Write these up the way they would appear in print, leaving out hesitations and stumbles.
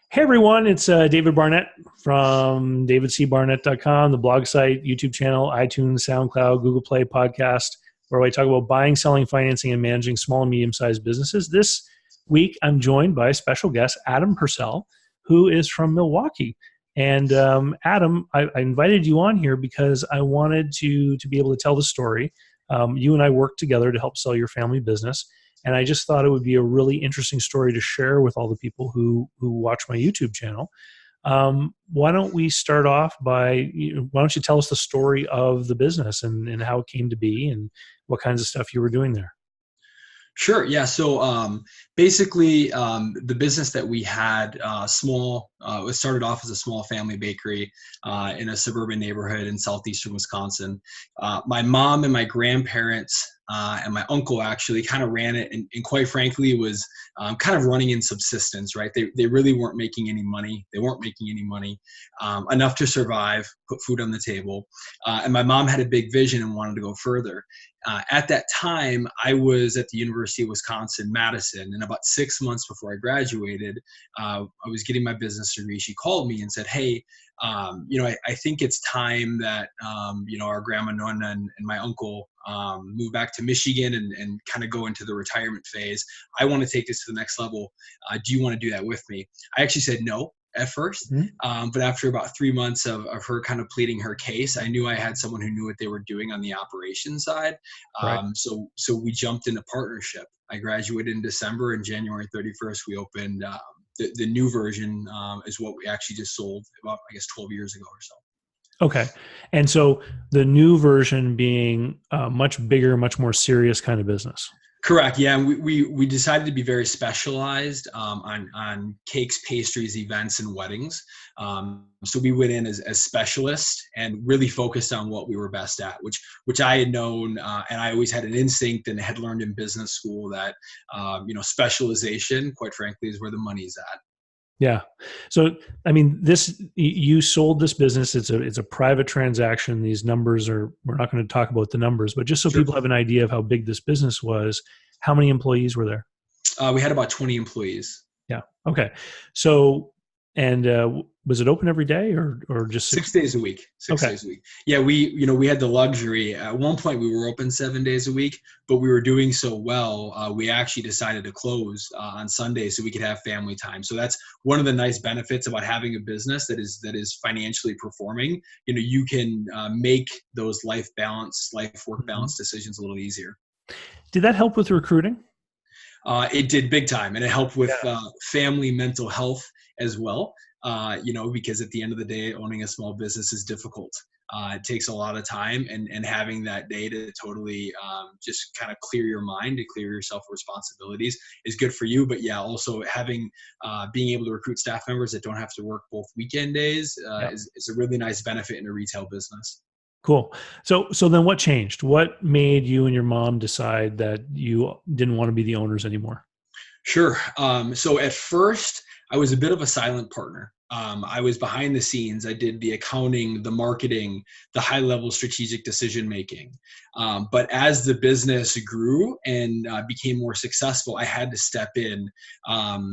Hey everyone, it's David Barnett from davidcbarnett.com, the blog site, YouTube channel, iTunes, SoundCloud, Google Play podcast, where I talk about buying, selling, financing, and managing small and medium-sized businesses. This week, I'm joined by special guest Adam Purcell, who is from Milwaukee. And Adam, I invited you on here because I wanted to be able to tell the story. You and I worked together to help sell your family business. And I just thought it would be a really interesting story to share with all the people who watch my YouTube channel. Why don't we start off by, why don't you tell us the story of the business and how it came to be and what kinds of stuff you were doing there? Sure. Yeah. So basically, the business that we had, it started off as a small family bakery in a suburban neighborhood in southeastern Wisconsin. My mom and my grandparents and my uncle actually kind of ran it, and quite frankly, was kind of running in subsistence. Right? They really weren't making any money. They weren't making any money enough to survive, put food on the table. And my mom had a big vision and wanted to go further. At that time, I was at the University of Wisconsin-Madison, and about 6 months before I graduated, I was getting my business degree. She called me and said, "Hey, I think it's time that our grandma Nonna and my uncle move back to Michigan and kind of go into the retirement phase. I want to take this to the next level. Do you want to do that with me?" I actually said no at first. Mhm. But after about 3 months of her kind of pleading her case, I knew I had someone who knew what they were doing on the operations side. Right. So we jumped into partnership. I graduated in December, and January 31st, we opened the new version is what we actually just sold about, I guess, 12 years ago or so. Okay. And so the new version being a much bigger, much more serious kind of business. Correct. Yeah, and we decided to be very specialized on cakes, pastries, events, and weddings. So we went in as specialists and really focused on what we were best at, which I had known, and I always had an instinct and had learned in business school that specialization, quite frankly, is where the money's at. Yeah. So, I mean, you sold this business. It's a private transaction. These numbers we're not going to talk about the numbers, but just so Sure. people have an idea of how big this business was, how many employees were there? We had about 20 employees. Yeah. Okay. So, and was it open every day or just six? 6 days a week. Six Okay. days a week. Yeah, we had the luxury. At one point, we were open 7 days a week, but we were doing so well, we actually decided to close on Sundays so we could have family time. So that's one of the nice benefits about having a business that is financially performing. You can make those life work Mhm. balance decisions a little easier. Did that help with recruiting? It did big time, and it helped with Yeah. family mental health as well. Because at the end of the day, owning a small business is difficult. It takes a lot of time, and having that day to totally just kind of clear your mind, to clear yourself of responsibilities is good for you. But yeah, also having being able to recruit staff members that don't have to work both weekend days Yeah. is a really nice benefit in a retail business. Cool. So then what changed? What made you and your mom decide that you didn't want to be the owners anymore? Sure. So at first, I was a bit of a silent partner. I was behind the scenes. I did the accounting, the marketing, the high level strategic decision making. But as the business grew and became more successful, I had to step in,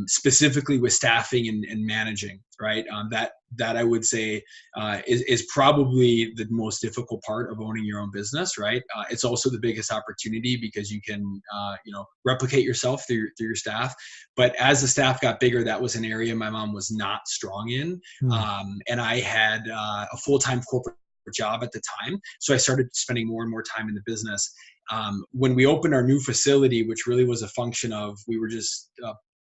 specifically with staffing and managing. Right. That I would say is probably the most difficult part of owning your own business. Right. It's also the biggest opportunity because you can replicate yourself through your staff. But as the staff got bigger, that was an area my mom was not strong in. Hmm. And I had a full-time corporate job at the time. So I started spending more and more time in the business. When we opened our new facility, which really was a function of we were just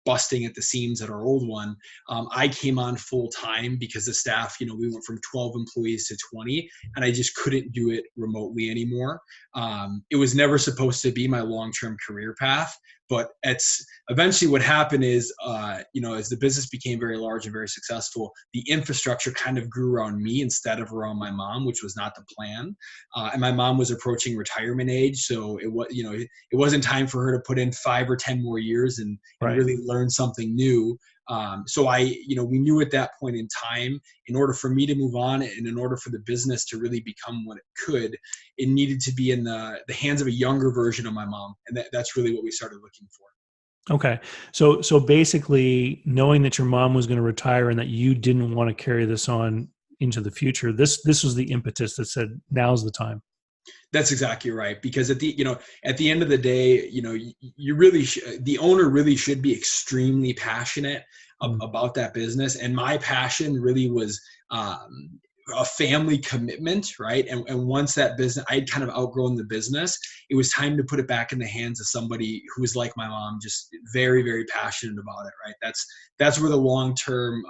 busting at the seams at our old one, I came on full time because the staff, we went from 12 employees to 20, and I just couldn't do it remotely anymore. It was never supposed to be my long-term career path, but it's eventually what happened is, as the business became very large and very successful, the infrastructure kind of grew around me instead of around my mom, which was not the plan. And my mom was approaching retirement age, so it wasn't time for her to put in 5 or 10 more years and Right. really learn something new. We knew at that point in time, in order for me to move on and in order for the business to really become what it could, it needed to be in the hands of a younger version of my mom. And that's really what we started looking for. Okay. So basically knowing that your mom was going to retire and that you didn't want to carry this on into the future, this was the impetus that said, now's the time. That's exactly right. Because at the end of the day, you really the owner really should be extremely passionate Mm. about that business. And my passion really was a family commitment, right? And once that business, I'd kind of outgrown the business, it was time to put it back in the hands of somebody who was like my mom, just very, very passionate about it, right? That's where the long term,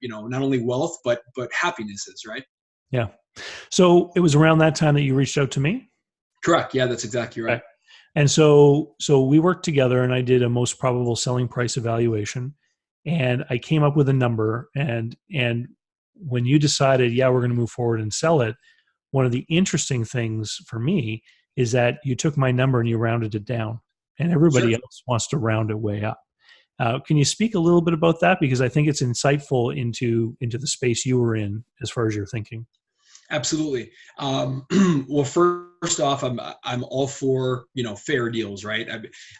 not only wealth but happiness is, right? Yeah. So it was around that time that you reached out to me. Correct. Yeah, that's exactly right. Okay. And so we worked together and I did a most probable selling price evaluation and I came up with a number and when you decided, yeah, we're going to move forward and sell it, one of the interesting things for me is that you took my number and you rounded it down and Sure. everybody else wants to round it way up. Can you speak a little bit about that? Because I think it's insightful into the space you were in as far as your thinking. Absolutely. Well, first off, I'm all for fair deals, right?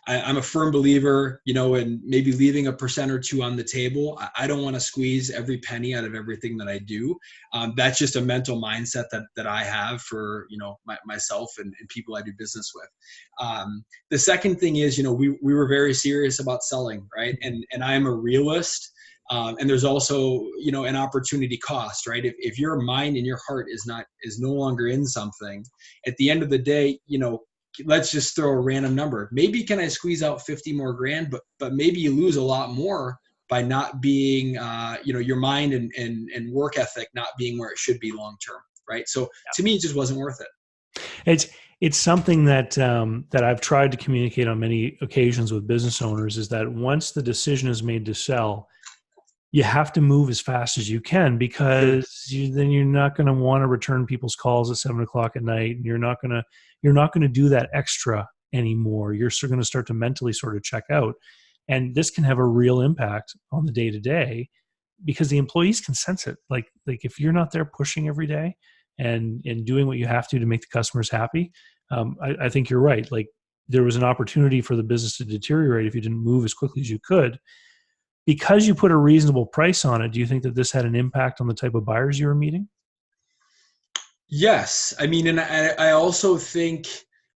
I'm a firm believer, in maybe leaving a percent or two on the table. I don't want to squeeze every penny out of everything that I do. That's just a mental mindset that I have for myself and people I do business with. The second thing is, we were very serious about selling, right? And I'm a realist. And there's also an opportunity cost, right? If your mind and your heart is no longer in something, at the end of the day, let's just throw a random number. Maybe can I squeeze out 50 more grand, but maybe you lose a lot more by not being your mind and work ethic not being where it should be long term, right? So to me, it just wasn't worth it. It's something that I've tried to communicate on many occasions with business owners is that once the decision is made to sell, you have to move as fast as you can because then you're not going to want to return people's calls at 7 o'clock at night, and you're not going to do that extra anymore. You're going to start to mentally sort of check out, and this can have a real impact on the day to day because the employees can sense it. Like if you're not there pushing every day and doing what you have to make the customers happy, I think you're right. Like there was an opportunity for the business to deteriorate if you didn't move as quickly as you could. Because you put a reasonable price on it, do you think that this had an impact on the type of buyers you were meeting? Yes, I mean, and I also think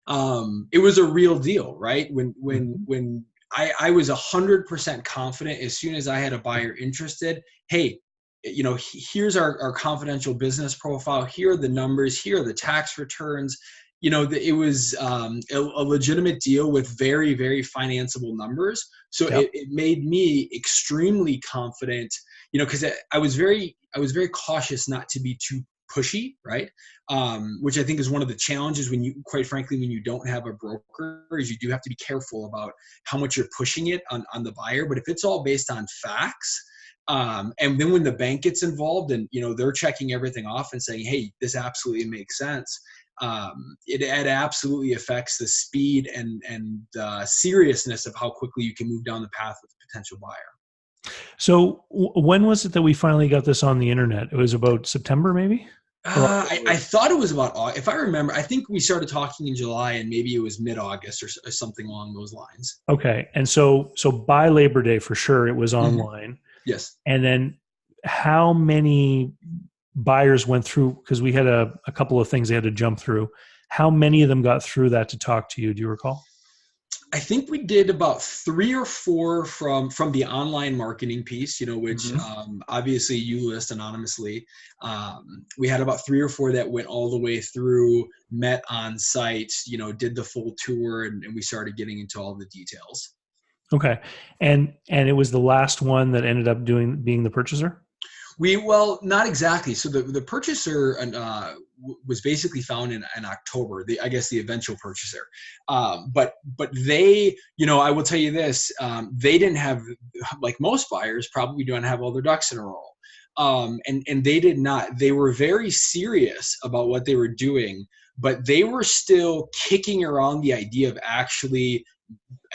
it was a real deal, right? Mhm. When I was 100% confident as soon as I had a buyer interested. Hey, here's our confidential business profile. Here are the numbers. Here are the tax returns. It was a legitimate deal with very, very financeable numbers. So Yep. it made me extremely confident. Because I was very cautious not to be too pushy, right? Which I think is one of the challenges quite frankly, when you don't have a broker, is you do have to be careful about how much you're pushing it on the buyer. But if it's all based on facts, and then when the bank gets involved and they're checking everything off and saying, hey, this absolutely makes sense, it absolutely affects the speed and seriousness of how quickly you can move down the path with a potential buyer. So when was it that we finally got this on the internet? It was about September, maybe, or I October. thought it was about, if I remember, I think we started talking in July and maybe it was mid-August or something along those lines. Okay, and so by Labor Day for sure it was Hmm. online. Yes. And then how many buyers went through? Because we had a couple of things they had to jump through. How many of them got through that to talk to you? Do you recall? I think we did about three or four from the online marketing piece, which Hmm. obviously you list anonymously. We had about three or four that went all the way through, met on site, did the full tour, and we started getting into all the details. Okay, and it was the last one that ended up being the purchaser. Well, not exactly. So the purchaser was basically found in October. I guess the eventual purchaser, but they, I will tell you this, they didn't have, like most buyers probably don't have all their ducks in a row, and they did not. They were very serious about what they were doing, but they were still kicking around the idea of actually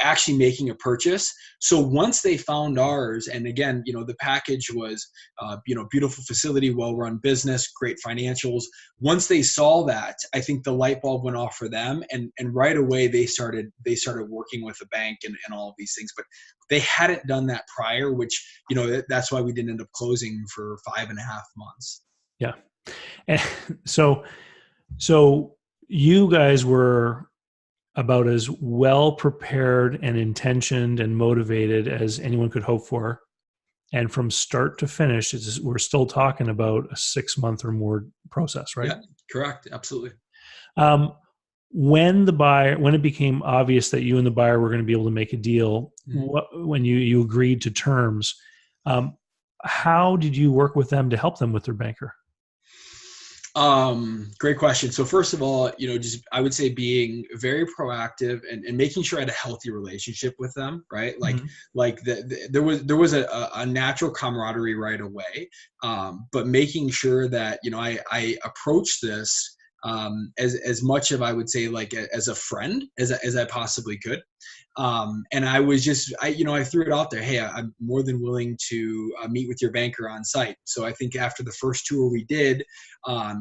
actually making a purchase. So once they found ours, and again, the package was, beautiful facility, well-run business, great financials. Once they saw that, I think the light bulb went off for them, and right away they started working with the bank and all of these things. But they hadn't done that prior, which, that's why we didn't end up closing for 5.5 months. Yeah. And so you guys were about as well prepared and intentioned and motivated as anyone could hope for. And from start to finish, we're still talking about a 6-month or more process, right? Yeah, correct. Absolutely. When it became obvious that you and the buyer were going to be able to make a deal, when you agreed to terms, how did you work with them to help them with their banker? Great question. So first of all, just I would say being very proactive and making sure I had a healthy relationship with them, right? There was a natural camaraderie right away, but making sure that I approached this as much of, I would say, like as a friend as I possibly could. And I was I threw it out there. Hey, I'm more than willing to meet with your banker on site. So I think after the first tour we did,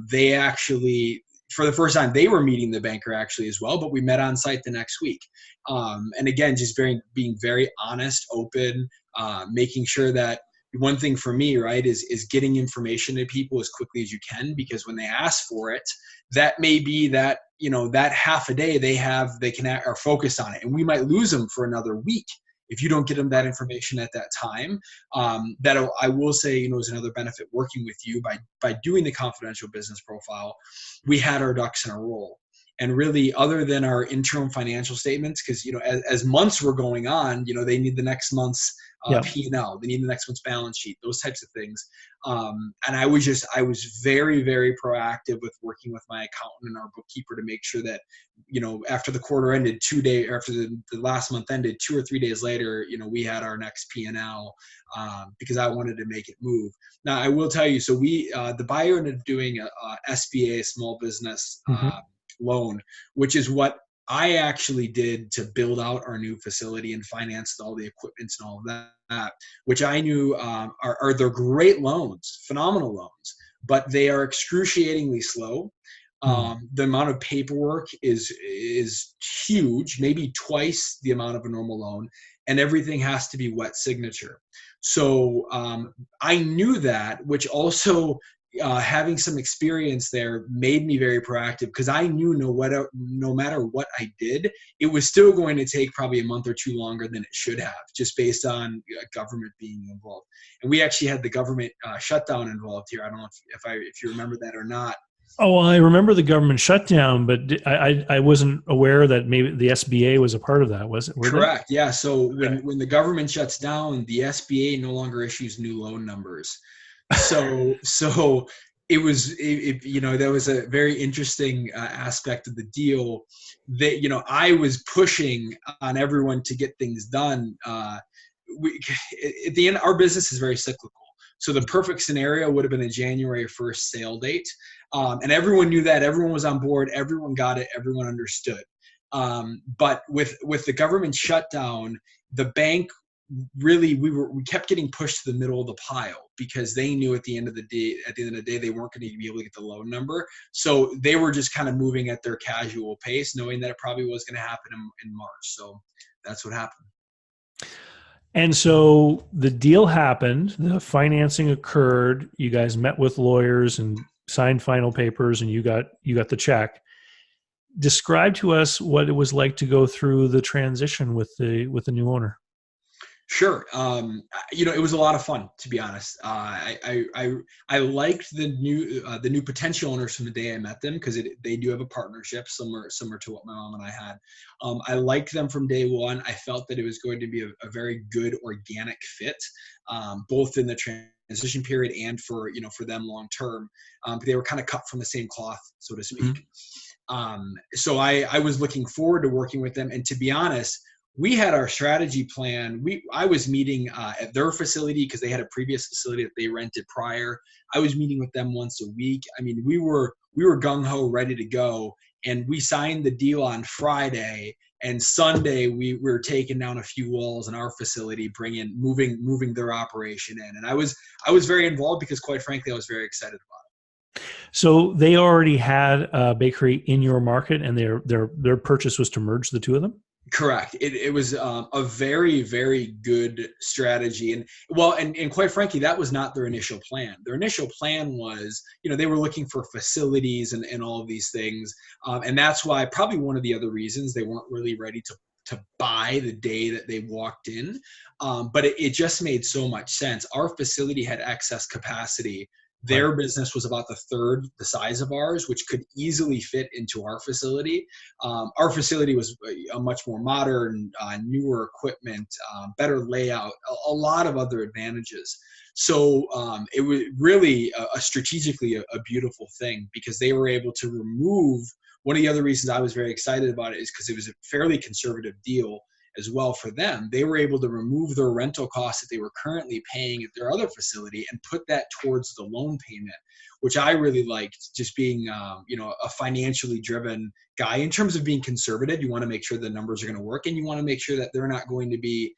they actually, for the first time, they were meeting the banker actually as well, but we met on site the next week. And again, just being very honest, open, making sure that one thing for me, right, is getting information to people as quickly as you can, because when they ask for it, that may be that, that half a day they can are focused on it, and we might lose them for another week if you don't get them that information at that time. That I will say, is another benefit working with you by doing the confidential business profile. We had our ducks in a row. And really, other than our interim financial statements, because as months were going on, they need the next month's P&L, they need the next month's balance sheet, those types of things. And I was very, very proactive with working with my accountant and our bookkeeper to make sure that, after the quarter ended, after the last month ended, 2 or 3 days later, we had our next P&L, because I wanted to make it move. Now, I will tell you, so the buyer ended up doing a SBA, small business loan, which is what I actually did to build out our new facility and financed all the equipment and all of that, which I knew they're great loans, phenomenal loans, but they are excruciatingly slow. The amount of paperwork is huge, maybe twice the amount of a normal loan, and everything has to be wet signature. So I knew that, which also having some experience there made me very proactive, because I knew no matter what I did, it was still going to take probably a month or two longer than it should have, just based on government being involved. And we actually had the government shutdown involved here. I don't know if you remember that or not. Oh, well, I remember the government shutdown, but I wasn't aware that maybe the SBA was a part of that. Was it? Correct. Yeah. So when the government shuts down, the SBA no longer issues new loan numbers. So it was, that was a very interesting aspect of the deal that, I was pushing on everyone to get things done. At the end, our business is very cyclical. So the perfect scenario would have been a January 1st sale date. And everyone knew that, everyone was on board, everyone got it, everyone understood. But with the government shutdown, the bank really, we kept getting pushed to the middle of the pile, because they knew at the end of the day, they weren't going to be able to get the loan number. So they were just kind of moving at their casual pace, knowing that it probably was going to happen in March. So that's what happened. And so the deal happened, the financing occurred, you guys met with lawyers and signed final papers, and you got the check. Describe to us what it was like to go through the transition with the new owner. Sure. It was a lot of fun, to be honest. I liked the new potential owners from the day I met them, because they do have a partnership similar to what my mom and I had. I liked them from day one. I felt that it was going to be a very good organic fit, both in the transition period and for them long term. They were kind of cut from the same cloth, so to speak. So I was looking forward to working with them, and to be honest, we had our strategy plan. I was meeting at their facility, because they had a previous facility that they rented prior. I was meeting with them once a week. I mean, we were gung ho, ready to go. And we signed the deal on Friday, and Sunday we were taking down a few walls in our facility, moving their operation in. And I was very involved because, quite frankly, I was very excited about it. So they already had a bakery in your market, and their purchase was to merge the two of them? Correct. It was a very, very good strategy. And quite frankly, that was not their initial plan. Their initial plan was, they were looking for facilities and all of these things. And that's why, probably one of the other reasons, they weren't really ready to buy the day that they walked in. But it just made so much sense. Our facility had excess capacity. Their business was about the third the size of ours, which could easily fit into our facility. Our facility was a much more modern, newer equipment, better layout, a lot of other advantages. So it was really strategically a beautiful thing, because they were able to remove. One of the other reasons I was very excited about it is because it was a fairly conservative deal as well for them. They were able to remove their rental costs that they were currently paying at their other facility and put that towards the loan payment, which I really liked. Just being, a financially driven guy. In terms of being conservative, you want to make sure the numbers are going to work, and you want to make sure that they're not going to be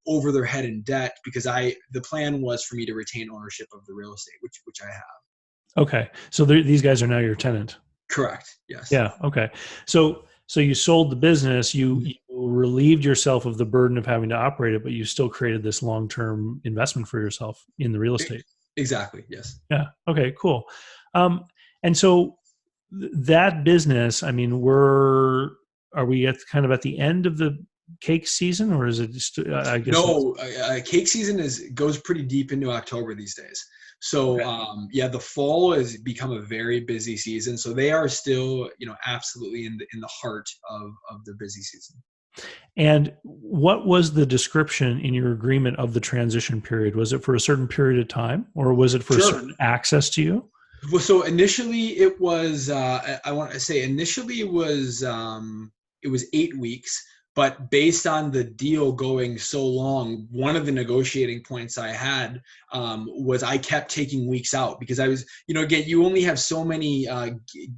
over their head in debt, because the plan was for me to retain ownership of the real estate, which I have. Okay. So these guys are now your tenant. Correct. Yes. Yeah. Okay. So you sold the business, you relieved yourself of the burden of having to operate it, but you still created this long-term investment for yourself in the real estate. Exactly. Yes. Yeah. Okay, cool. And so that business, I mean, are we at the end of the cake season, or is it just, I guess? No, cake season goes pretty deep into October these days. So okay. The fall has become a very busy season. So they are still, absolutely in the heart of the busy season. And what was the description in your agreement of the transition period? Was it for a certain period of time, or was it for Sure. certain access to you? Well, so initially it was, initially it was 8 weeks. But based on the deal going so long, one of the negotiating points I had was I kept taking weeks out, because I was, again, you only have so many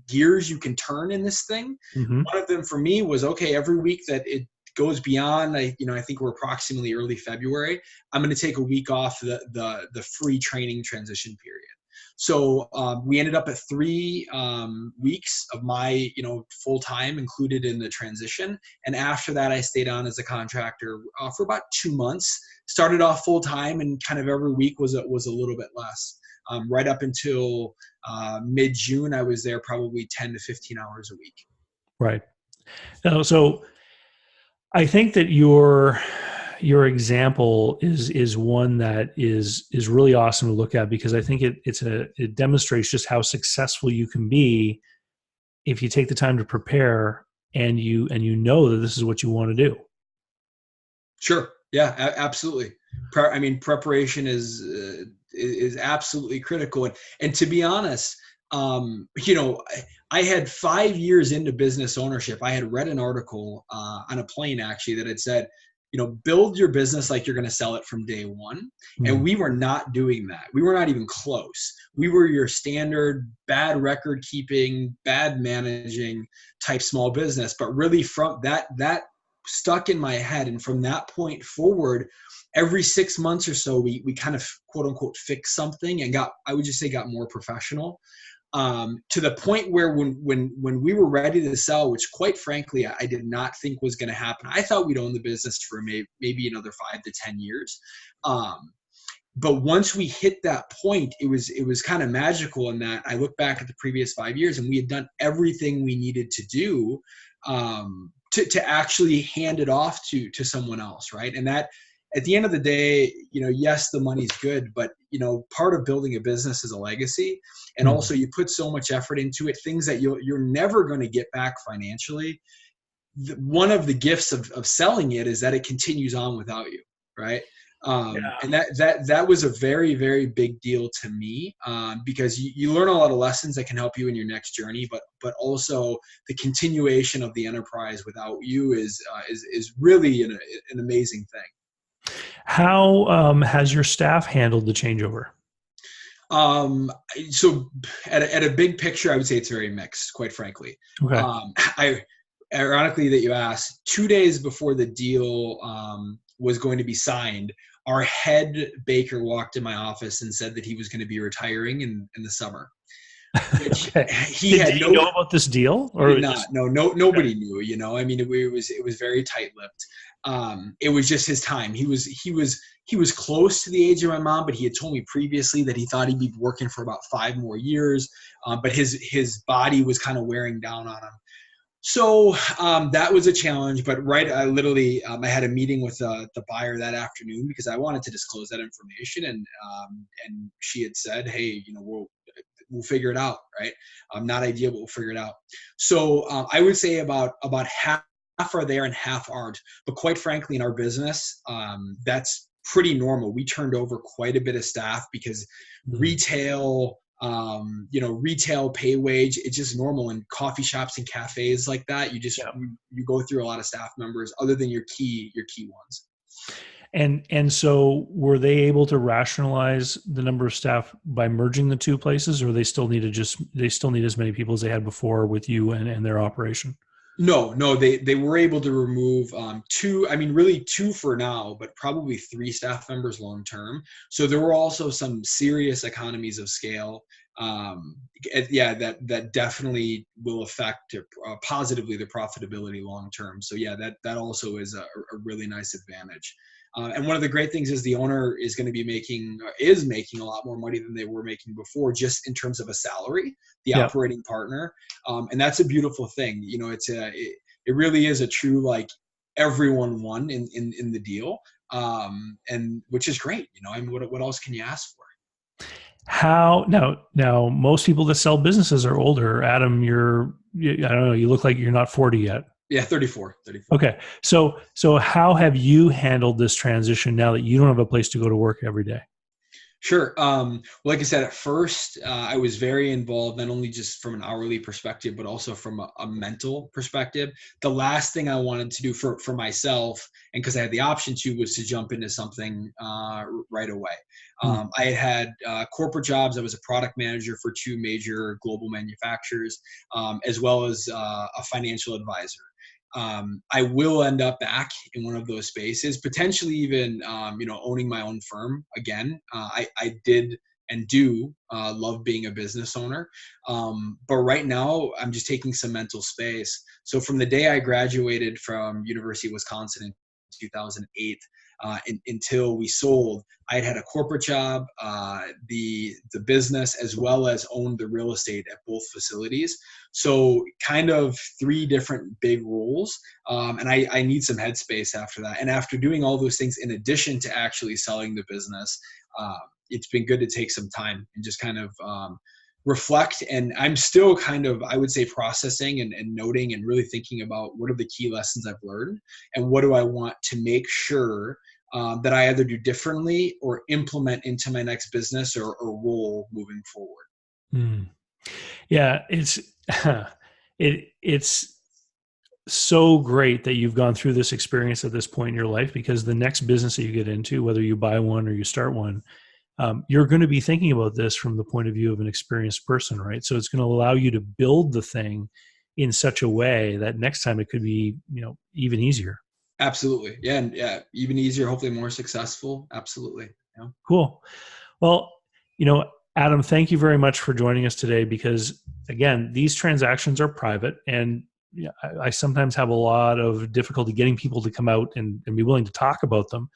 gears you can turn in this thing. Mm-hmm. One of them for me was, okay, every week that it goes beyond, I think we're approximately early February, I'm going to take a week off the free training transition period. So we ended up at 3 weeks of my, full time included in the transition. And after that, I stayed on as a contractor for about 2 months. Started off full time, and kind of every week was a little bit less. Right up until mid-June, I was there probably 10 to 15 hours a week. Right. So I think that your example is one that is really awesome to look at, because I think it demonstrates just how successful you can be if you take the time to prepare and you know that this is what you want to do. Sure. Yeah, absolutely. Preparation is absolutely critical. And to be honest, I had 5 years into business ownership. I had read an article on a plane, actually, that had said, build your business like you're going to sell it from day one. And we were not doing that. We were not even close. We were your standard bad record keeping, bad managing type small business. But really, from that stuck in my head. And from that point forward, every 6 months or so, we kind of quote unquote fixed something and got more professional. To the point where when we were ready to sell, which quite frankly I did not think was going to happen. I thought we'd own the business for maybe another 5 to 10 years. But once we hit that point, it was kind of magical in that I look back at the previous 5 years, and we had done everything we needed to do to actually hand it off to someone else, right? And that, at the end of the day, yes, the money's good, but part of building a business is a legacy, and also you put so much effort into it, things that you're never going to get back financially. One of the gifts of selling it is that it continues on without you, right? And that was a very, very big deal to me, because you learn a lot of lessons that can help you in your next journey, but also the continuation of the enterprise without you is really an amazing thing. How has your staff handled the changeover? So at a big picture, I would say it's very mixed, quite frankly. Okay. I ironically that you asked, 2 days before the deal was going to be signed, our head baker walked in my office and said that he was going to be retiring in the summer, which Okay. he Did had he no. know about this deal, He or did it not. just No, okay? nobody knew. I mean, it was very tight-lipped. It was just his time. He was close to the age of my mom, but he had told me previously that he thought he'd be working for about 5 more years. But his body was kind of wearing down on him. So that was a challenge. But I literally I had a meeting with the buyer that afternoon because I wanted to disclose that information, and she had said, hey, we'll figure it out, right? Not ideal, but we'll figure it out. So I would say about half are there and half aren't. But quite frankly, in our business, that's pretty normal. We turned over quite a bit of staff because Mm. retail pay wage, it's just normal in coffee shops and cafes like that. Yeah. You go through a lot of staff members other than your key ones. And so were they able to rationalize the number of staff by merging the two places, or they still need as many people as they had before with you and their operation? No, they were able to remove two. I mean, really two for now, but probably three staff members long term. So there were also some serious economies of scale. Yeah, that definitely will affect positively the profitability long term. So yeah, that also is a really nice advantage. And one of the great things is the owner is going to be is making a lot more money than they were making before, just in terms of a salary. The Yeah. operating partner, and that's a beautiful thing. It really is a true, like, everyone won in the deal, and which is great. I mean, what else can you ask for? How now most people that sell businesses are older. Adam, I don't know, you look like you're not 40 yet. Yeah, 34. Okay. So how have you handled this transition now that you don't have a place to go to work every day? Sure. Like I said, at first, I was very involved, not only just from an hourly perspective, but also from a mental perspective. The last thing I wanted to do for myself, and because I had the option to, was to jump into something right away. Hmm. I had corporate jobs. I was a product manager for two major global manufacturers, as well as a financial advisor. I will end up back in one of those spaces, potentially even, owning my own firm again. I did and do love being a business owner. But right now, I'm just taking some mental space. So from the day I graduated from University of Wisconsin in 2008 until we sold, I had a corporate job, the business, as well as owned the real estate at both facilities. So kind of three different big roles. And I need some headspace after that. And after doing all those things, in addition to actually selling the business, it's been good to take some time and just kind of reflect. And I'm still kind of, I would say, processing and noting and really thinking about what are the key lessons I've learned and what do I want to make sure that I either do differently or implement into my next business or role moving forward. Hmm. Yeah, it's so great that you've gone through this experience at this point in your life, because the next business that you get into, whether you buy one or you start one, you're going to be thinking about this from the point of view of an experienced person, right? So it's going to allow you to build the thing in such a way that next time it could be, even easier. Absolutely. Yeah. And yeah, even easier, hopefully more successful. Absolutely. Yeah. Cool. Well, Adam, thank you very much for joining us today, because again, these transactions are private, and I sometimes have a lot of difficulty getting people to come out and be willing to talk about them.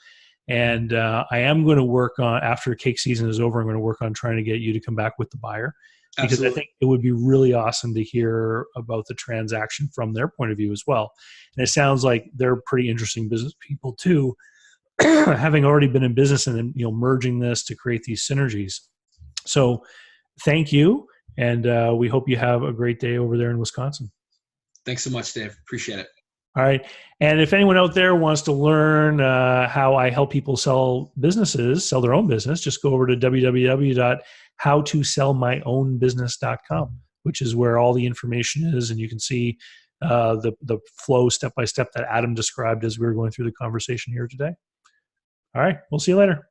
And I am going to work on, after cake season is over, I'm going to work on trying to get you to come back with the buyer, because I Absolutely. think it would be really awesome to hear about the transaction from their point of view as well. And it sounds like they're pretty interesting business people too, having already been in business and then, merging this to create these synergies. So thank you. And we hope you have a great day over there in Wisconsin. Thanks so much, Dave. Appreciate it. All right. And if anyone out there wants to learn how I help people sell their own business, just go over to www.howtosellmyownbusiness.com, which is where all the information is. And you can see the flow step by step that Adam described as we were going through the conversation here today. All right. We'll see you later.